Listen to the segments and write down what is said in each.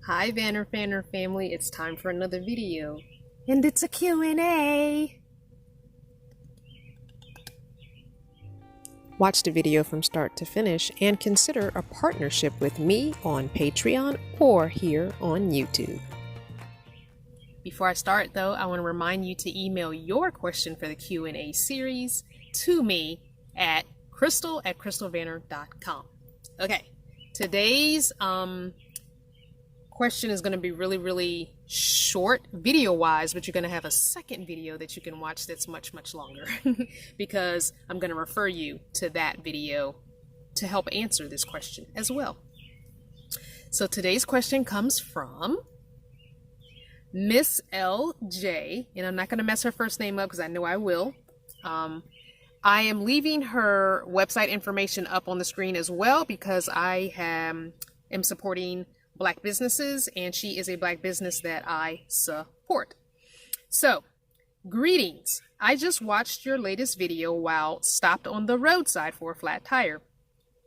Hi Vanner family, it's time for another video. And it's a Q&A. Watch the video from start to finish and consider a partnership with me on Patreon or here on YouTube. Before I start though, I want to remind you to email your question for the Q&A series to me at crystal@crystalvanner.com. Okay, today's question is going to be really short video wise, but you're going to have a second video that you can watch that's much longer because I'm going to refer you to that video to help answer this question as well. So today's question comes from Miss LJ, and I'm not going to mess her first name up because I know I will. I am leaving her website information up on the screen as well because I am supporting Black businesses, and she is a Black business that I support. So, greetings. I just watched your latest video while stopped on the roadside for a flat tire.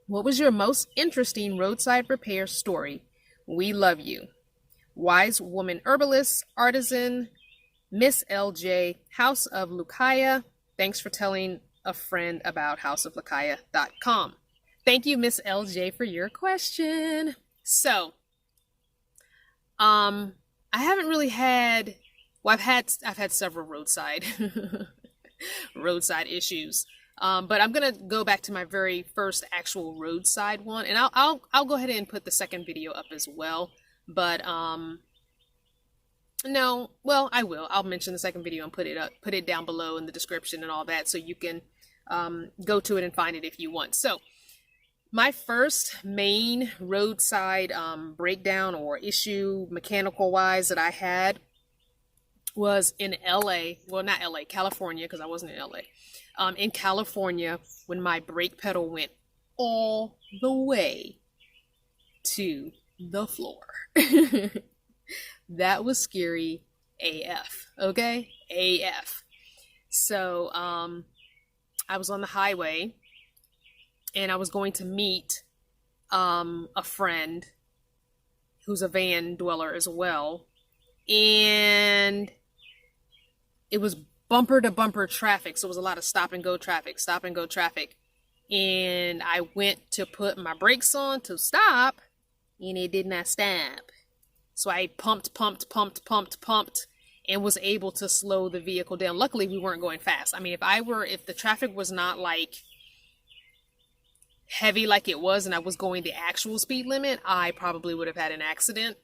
What was your most interesting roadside repair story? We love you. Wise Woman Herbalist, Artisan, Miss LJ, House of Lucaya. Thanks for telling a friend about houseoflukaya.com. Thank you, Miss LJ, for your question. So, I haven't really had, well, I've had several roadside issues. But I'm gonna go back to my very first actual roadside one, and I'll go ahead and put the second video up as well. But no, well, I will. I'll mention the second video and put it down below in the description and all that, so you can go to it and find it if you want. So, my first main roadside breakdown or issue mechanical wise that I had was in LA. Well, not LA, California, because I wasn't in LA. In California, when my brake pedal went all the way to the floor. That was scary AF, okay? AF. So, I was on the highway, and I was going to meet a friend who's a van dweller as well. And it was bumper to bumper traffic. So it was a lot of stop and go traffic. And I went to put my brakes on to stop, and it did not stop. So I pumped, and was able to slow the vehicle down. Luckily, we weren't going fast. I mean, if the traffic was not like heavy like it was and I was going the actual speed limit, I probably would have had an accident.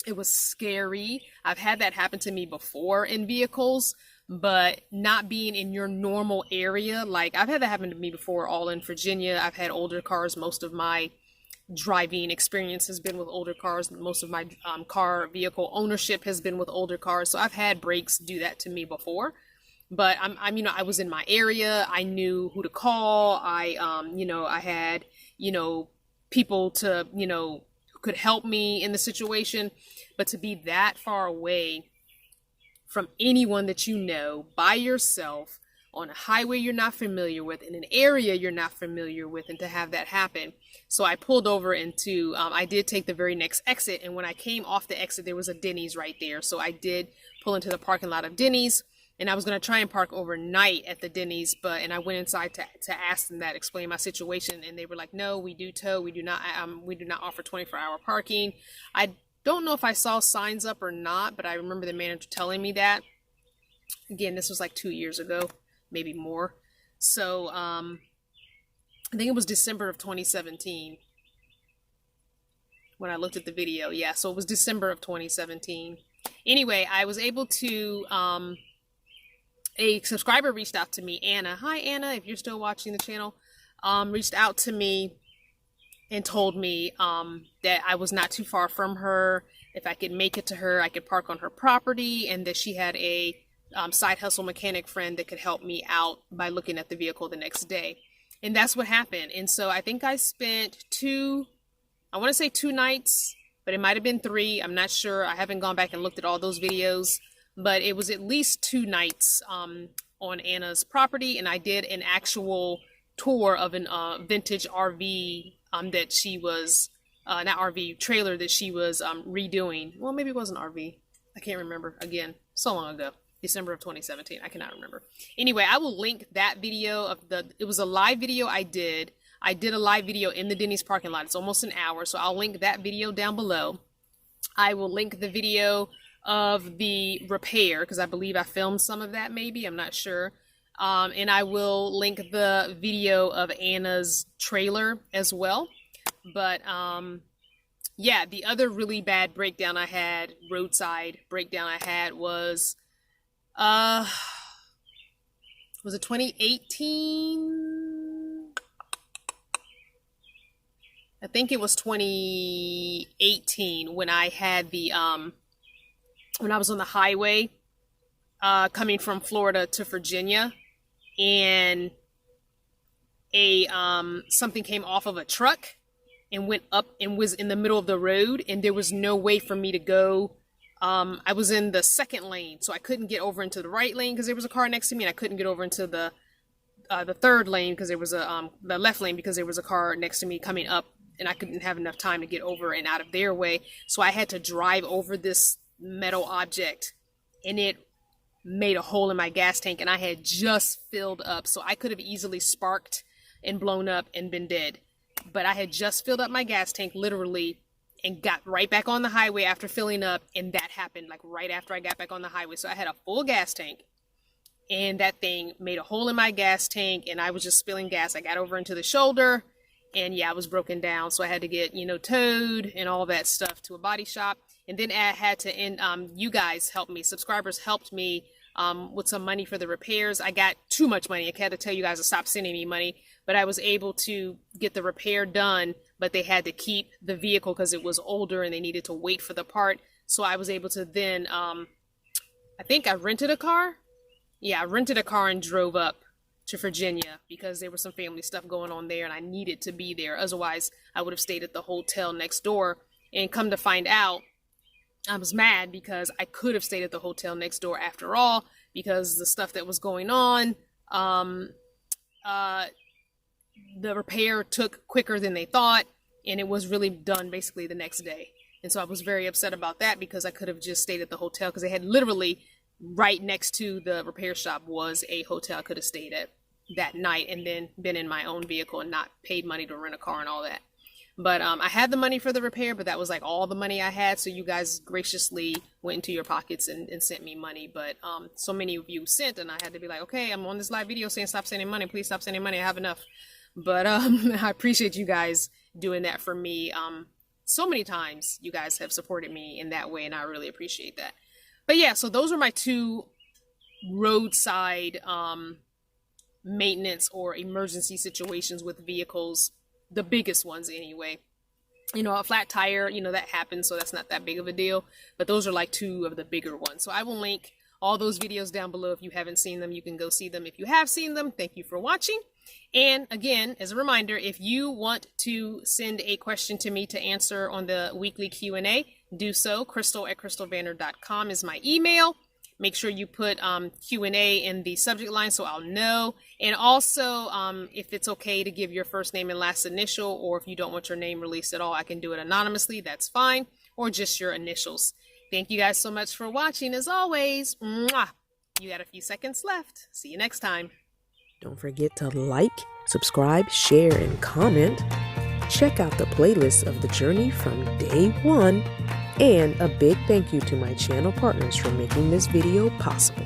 It was scary. I've had that happen to me before in vehicles, but not being in your normal area. Like, I've had that happen to me before, all in Virginia. I've had older cars. Most of my driving experience has been with older cars. Most of my vehicle ownership has been with older cars. So I've had brakes do that to me before. But I was in my area. I knew who to call. I had, people to, who could help me in the situation. But to be that far away from anyone that you know, by yourself, on a highway you're not familiar with, in an area you're not familiar with, and to have that happen. So I pulled over into, I did take the very next exit. And when I came off the exit, there was a Denny's right there. So I did pull into the parking lot of Denny's. And I was going to try and park overnight at the Denny's, and I went inside to ask them that, explain my situation, and they were like, "No, we do tow. We do not offer 24-hour parking." I don't know if I saw signs up or not, but I remember the manager telling me that. Again, this was like 2 years ago, maybe more. So I think it was December of 2017 when I looked at the video. Yeah, so it was December of 2017. Anyway, I was able to. A subscriber reached out to me, Anna. Hi, Anna, if you're still watching the channel. Reached out to me and told me that I was not too far from her. If I could make it to her, I could park on her property, and that she had a side hustle mechanic friend that could help me out by looking at the vehicle the next day. And that's what happened. And so I think I spent 2 nights, but it might have been 3. I'm not sure. I haven't gone back and looked at all those videos. But it was at least 2 nights on Anna's property, and I did an actual tour of an vintage RV that she was not RV, trailer that she was redoing. Well, maybe it wasn't RV. I can't remember. Again, so long ago. December of 2017. I cannot remember. Anyway, I will link that video of it was a live video I did. I did a live video in the Denny's parking lot. It's almost an hour, so I'll link that video down below. I will link the video of the repair, because I believe I filmed some of that, maybe. I'm not sure. And I will link the video of Anna's trailer as well. But, yeah, the other really bad breakdown I had, roadside breakdown I had was it 2018? I think it was 2018 when I had the, when I was on the highway, coming from Florida to Virginia, and something came off of a truck and went up and was in the middle of the road, and there was no way for me to go. I was in the second lane, so I couldn't get over into the right lane because there was a car next to me, and I couldn't get over into the third lane because there was the left lane because there was a car next to me coming up, and I couldn't have enough time to get over and out of their way. So I had to drive over this metal object, and it made a hole in my gas tank, and I had just filled up, so I could have easily sparked and blown up and been dead. But I had just filled up my gas tank, literally, and got right back on the highway after filling up, and that happened like right after I got back on the highway. So I had a full gas tank, and that thing made a hole in my gas tank, and I was just spilling gas. I got over into the shoulder, and yeah, I was broken down, so I had to get, towed and all that stuff to a body shop. And then I had to you guys helped me, subscribers helped me with some money for the repairs. I got too much money. I had to tell you guys to stop sending me money, but I was able to get the repair done, but they had to keep the vehicle because it was older and they needed to wait for the part. So I was able to then, I think I rented a car. Yeah, I rented a car and drove up to Virginia because there was some family stuff going on there and I needed to be there. Otherwise, I would have stayed at the hotel next door. And come to find out, I was mad because I could have stayed at the hotel next door after all, because the stuff that was going on, the repair took quicker than they thought, and it was really done basically the next day. And so I was very upset about that because I could have just stayed at the hotel, because they had literally right next to the repair shop was a hotel I could have stayed at that night and then been in my own vehicle and not paid money to rent a car and all that. But I had the money for the repair, but that was like all the money I had. So you guys graciously went into your pockets and sent me money. But so many of you sent, and I had to be like, okay, I'm on this live video saying stop sending money. Please stop sending money. I have enough. But I appreciate you guys doing that for me. So many times you guys have supported me in that way, and I really appreciate that. But yeah, so those are my two roadside maintenance or emergency situations with vehicles. The biggest ones anyway. A flat tire, that happens, so that's not that big of a deal. But those are like two of the bigger ones. So I will link all those videos down below. If you haven't seen them, you can go see them. If you have seen them, thank you for watching. And again, as a reminder, if you want to send a question to me to answer on the weekly Q&A, do so. Crystal@crystalvanner.com is my email. Make sure you put Q&A in the subject line so I'll know. And also, if it's okay to give your first name and last initial, or if you don't want your name released at all, I can do it anonymously. That's fine. Or just your initials. Thank you guys so much for watching. As always, mwah! You got a few seconds left. See you next time. Don't forget to like, subscribe, share, and comment. Check out the playlist of the journey from day one. And a big thank you to my channel partners for making this video possible.